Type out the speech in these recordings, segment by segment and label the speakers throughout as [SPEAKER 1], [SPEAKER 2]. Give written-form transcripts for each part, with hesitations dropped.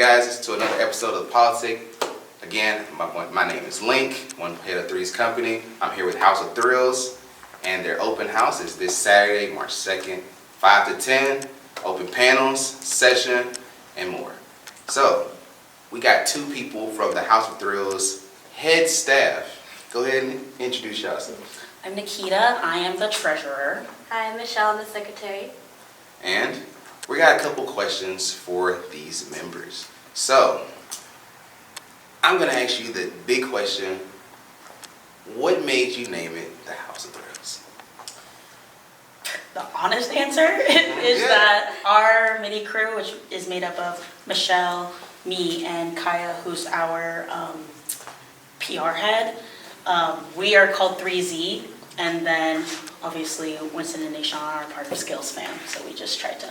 [SPEAKER 1] guys? It's to another episode of Politic. Again, my name is Link, one head of Three's company. I'm here with House of Thrills, and their open house is this Saturday, March 2nd, 5 to 10. Open panels, session, and more. So, we got two people from the House of Thrills head staff. Go ahead and introduce yourselves.
[SPEAKER 2] I'm Nikita. I am the treasurer.
[SPEAKER 3] Hi, I'm Michelle. I'm the secretary.
[SPEAKER 1] And we got a couple questions for these members. So, I'm going to ask you the big question. What made you name it the House of Thrills?
[SPEAKER 2] The honest answer is that our mini crew, which is made up of Michelle, me, and Kaya, who's our PR head, we are called 3Z, and then obviously Winston and Nation are part of Skills Fam, so we just tried to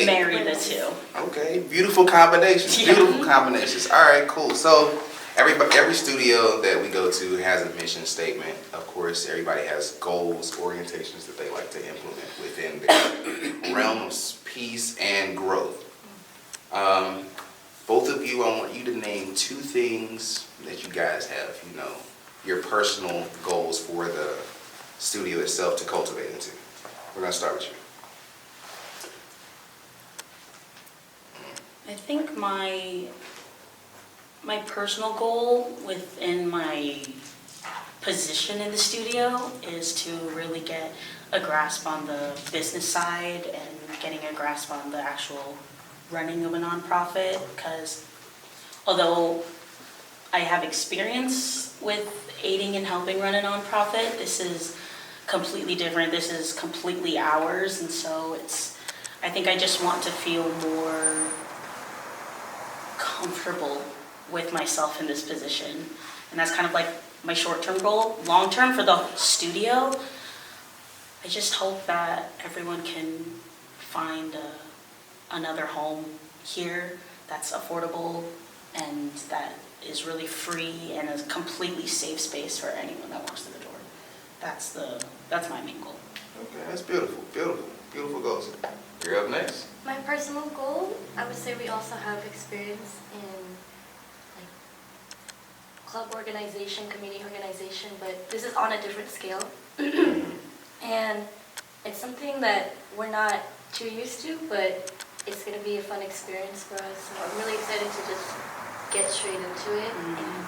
[SPEAKER 2] marry the two.
[SPEAKER 1] Okay, beautiful combinations.
[SPEAKER 2] Yeah.
[SPEAKER 1] Beautiful combinations. All right, cool. So every studio that we go to has a mission statement. Of course, everybody has goals, orientations that they like to implement within their realm of peace and growth. Both of you, I want you to name two things that you guys have, your personal goals for the studio itself to cultivate into. We're going to start with you.
[SPEAKER 2] I think my personal goal within my position in the studio is to really get a grasp on the business side and getting a grasp on the actual running of a nonprofit, because although I have experience with aiding and helping run a nonprofit, this is completely different. This is completely ours, and so I think I just want to feel more comfortable with myself in this position, and that's kind of like my short-term goal. Long-term for the studio, I just hope that everyone can find another home here that's affordable and that is really free and a completely safe space for anyone that walks through the door. That's my main goal.
[SPEAKER 1] Okay, that's beautiful, beautiful goals. You're up next.
[SPEAKER 3] My personal goal, I would say we also have experience in club organization, community organization, but this is on a different scale. And it's something that we're not too used to, but it's going to be a fun experience for us. So I'm really excited to just get straight into it and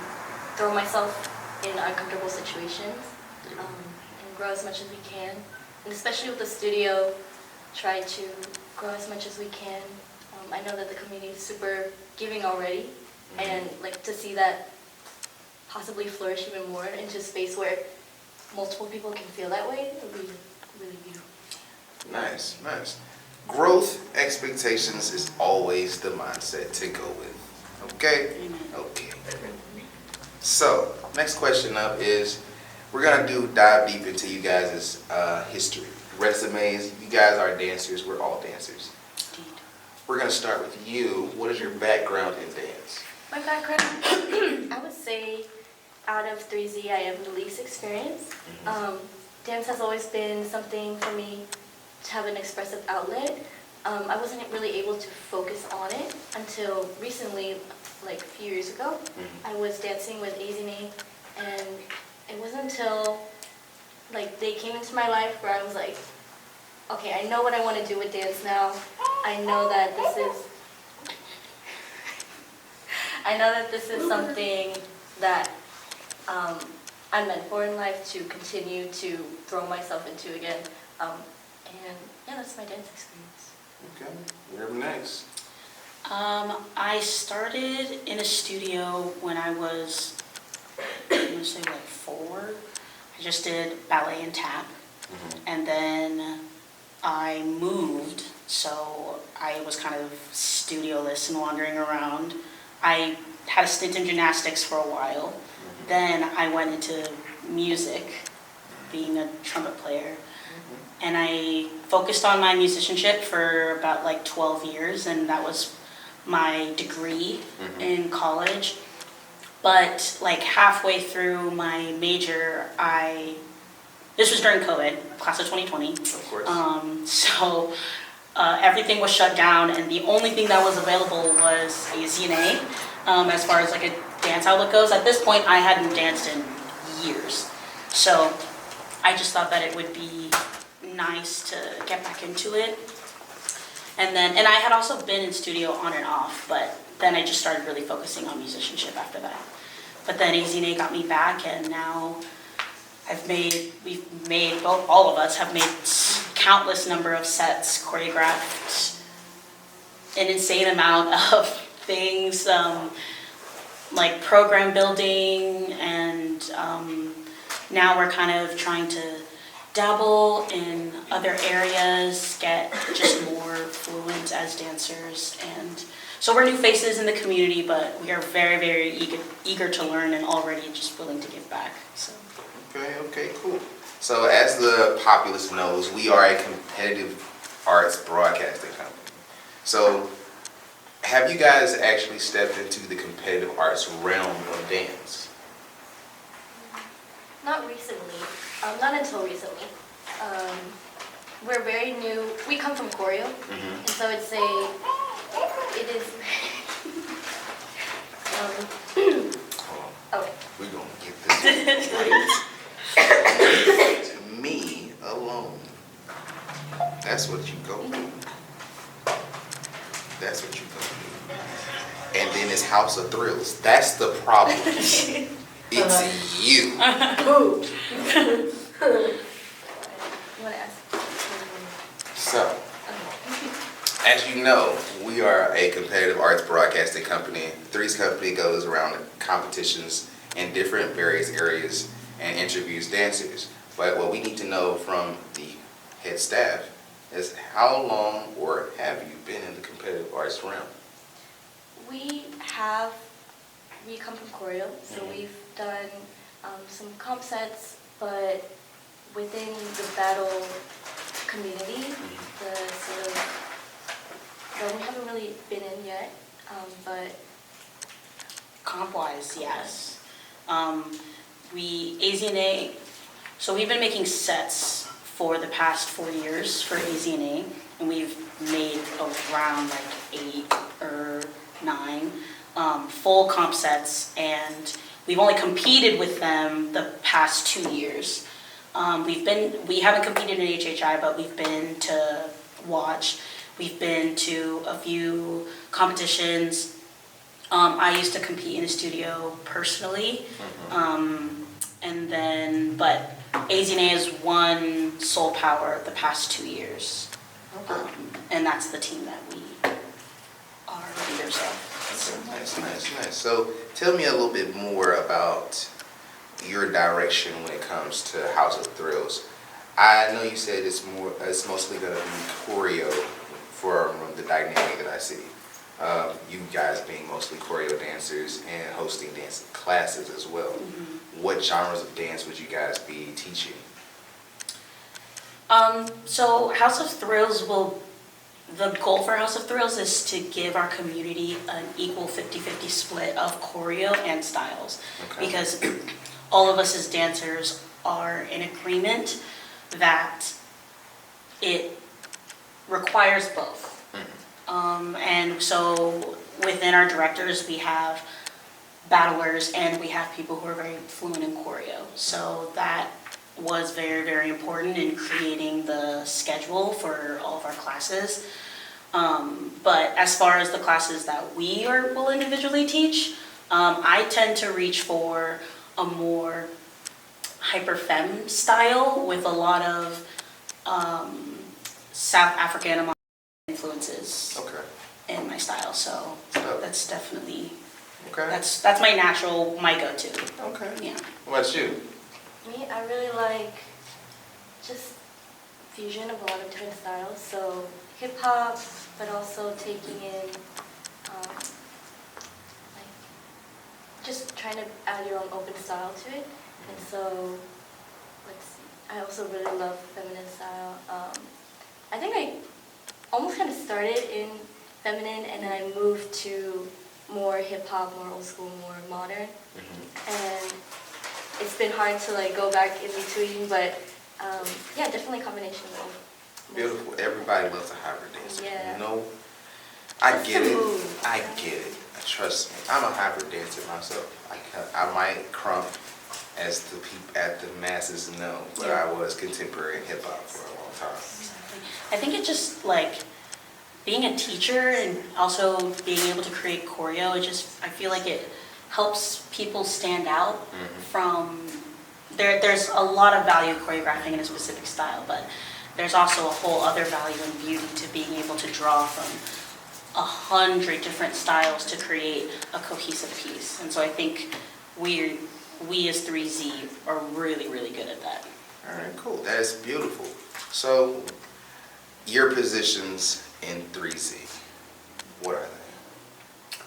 [SPEAKER 3] throw myself in uncomfortable situations and grow as much as we can. And especially with the studio, try to grow as much as we can. I know that the community is super giving already, and to see that possibly flourish even more into a space where multiple people can feel that way would be really beautiful.
[SPEAKER 1] Nice. Growth expectations is always the mindset to go with. Okay? Okay. So, next question up is, we're going to dive deep into you guys' history, resumes. You guys are dancers. We're all dancers.
[SPEAKER 2] Indeed.
[SPEAKER 1] We're going to start with you. What is your background in dance?
[SPEAKER 3] My background, I would say out of 3Z, I have the least experience. Dance has always been something for me to have an expressive outlet. I wasn't really able to focus on it until recently, like a few years ago. I was dancing with Azine, and it wasn't until they came into my life where I was like, okay, I know what I want to do with dance now. I know that this is something that I'm meant for in life to continue to throw myself into again. And yeah, that's my dance experience.
[SPEAKER 1] Okay. You're up next.
[SPEAKER 2] I started in a studio when I was, I'm going to say 4. I just did ballet and tap. And then I moved, so I was kind of studioless and wandering around. I had a stint in gymnastics for a while. Then I went into music, being a trumpet player. And I focused on my musicianship for about 12 years, and that was my degree in college. But halfway through my major, this was during COVID, class of 2020.
[SPEAKER 1] Of course.
[SPEAKER 2] So everything was shut down, and the only thing that was available was a ZNA, as far as like a dance outlet goes. At this point, I hadn't danced in years, so I just thought that it would be nice to get back into it. And I had also been in studio on and off, but then I just started really focusing on musicianship after that. But then AZNA got me back, and now all of us have made countless number of sets, choreographed an insane amount of things, like program building, and now we're kind of trying to dabble in other areas, get just more fluent as dancers, and so we're new faces in the community, but we are very, very eager to learn and already just willing to give back. So.
[SPEAKER 1] Okay, cool. So as the populace knows, we are a competitive arts broadcasting company. So have you guys actually stepped into the competitive arts realm of dance?
[SPEAKER 3] Not recently, not until recently. We're very new. We come from choreo, and so it is. Okay.
[SPEAKER 1] We're gonna get this right. Me alone. That's what you go do. That's what you go do. And then it's House of Thrills. That's the problem. It's you.
[SPEAKER 3] You want to ask?
[SPEAKER 1] So, as you know, we are a competitive arts broadcasting company. Three's Company goes around competitions in different various areas and interviews dancers. But what we need to know from the head staff is how long or have you been in the competitive arts realm?
[SPEAKER 3] We come from choreo, so we've done some comp sets, but within the battle community, the sort of, well, we haven't really been in yet, but
[SPEAKER 2] Comp-wise, yes. AZNA, so we've been making sets for the past 4 years for AZNA, and we've made around like 8 or 9 full comp sets, and we've only competed with them the past 2 years. We haven't competed in HHI, but we've been to watch. We've been to a few competitions. I used to compete in a studio personally, but AZNA has won Soul Power the past 2 years, and that's the team that we are leaders of.
[SPEAKER 1] Nice. So tell me a little bit more about your direction when it comes to House of Thrills. I know you said it's mostly going to be choreo from the dynamic that I see. You guys being mostly choreo dancers and hosting dance classes as well. What genres of dance would you guys be teaching?
[SPEAKER 2] So House of Thrills the goal for House of Thrills is to give our community an equal 50-50 split of choreo and styles.
[SPEAKER 1] Okay.
[SPEAKER 2] Because all of us as dancers are in agreement that it requires both. And so within our directors, we have battlers and we have people who are very fluent in choreo. So that was very, very important in creating the schedule for all of our classes. But as far as the classes that we will individually teach, I tend to reach for a more hyper-femme style with a lot of South African influences in my style. So that's definitely, that's my natural, my go-to.
[SPEAKER 1] Okay.
[SPEAKER 2] Yeah.
[SPEAKER 1] What about you?
[SPEAKER 3] me, I really like just fusion of a lot of different styles. So hip hop, but also taking in like just trying to add your own open style to it. And so let's see, I also really love feminine style. I think I almost kind of started in feminine and then I moved to more hip hop, more old school, more modern. And it's been hard to like go back in between, but yeah, definitely a combination of both.
[SPEAKER 1] Beautiful. Everybody loves a hybrid dancer.
[SPEAKER 3] Yeah.
[SPEAKER 1] You know, I
[SPEAKER 3] That's
[SPEAKER 1] get
[SPEAKER 3] the
[SPEAKER 1] it.
[SPEAKER 3] move.
[SPEAKER 1] I get it. Trust me. I'm a hybrid dancer myself. I might crump, as the masses know, but
[SPEAKER 2] Yeah.
[SPEAKER 1] I was contemporary and hip hop for a long time.
[SPEAKER 2] Exactly. I think it just like being a teacher and also being able to create choreo, I feel like it helps people stand out from, there's a lot of value choreographing in a specific style, but there's also a whole other value and beauty to being able to draw from 100 different styles to create a cohesive piece. And so I think we as 3Z are really, really good at that.
[SPEAKER 1] All right, cool. That's beautiful. So, your positions in 3Z, what are they?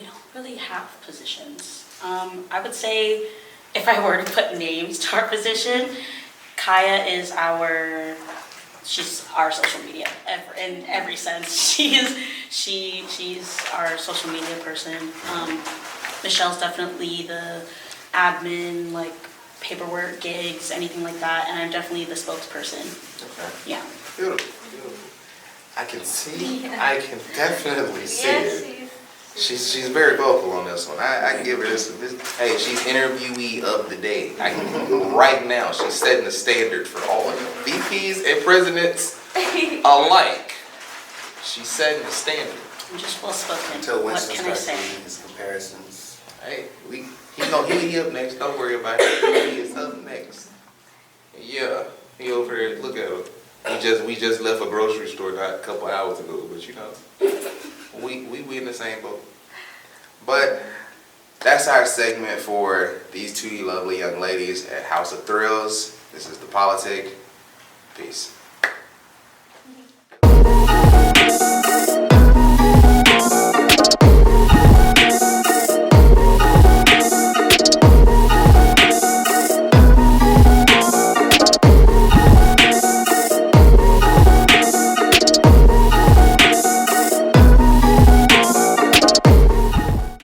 [SPEAKER 2] We don't really have positions. I would say if I were to put names to our position, Kaya is she's our social media in every sense. She's our social media person. Michelle's definitely the admin, like paperwork, gigs, anything like that, and I'm definitely the spokesperson.
[SPEAKER 1] Okay.
[SPEAKER 2] Yeah.
[SPEAKER 1] Beautiful, beautiful. I can definitely see it. She's very vocal on this one. I give her this. Hey, she's interviewee of the day. Right now, she's setting the standard for all of them. VPs and presidents alike. She's setting the standard.
[SPEAKER 2] I'm just well spoken.
[SPEAKER 4] Until
[SPEAKER 2] What
[SPEAKER 4] Winston
[SPEAKER 2] can I
[SPEAKER 4] starts
[SPEAKER 2] say?
[SPEAKER 4] doing his comparisons.
[SPEAKER 1] Hey, he up next. Don't worry about it. He is up next. Yeah, he over there. Look at him. We just left a grocery store not a couple hours ago, but you know, we in the same boat. But that's our segment for these two lovely young ladies at House of Thrills. This is the Politic. Peace.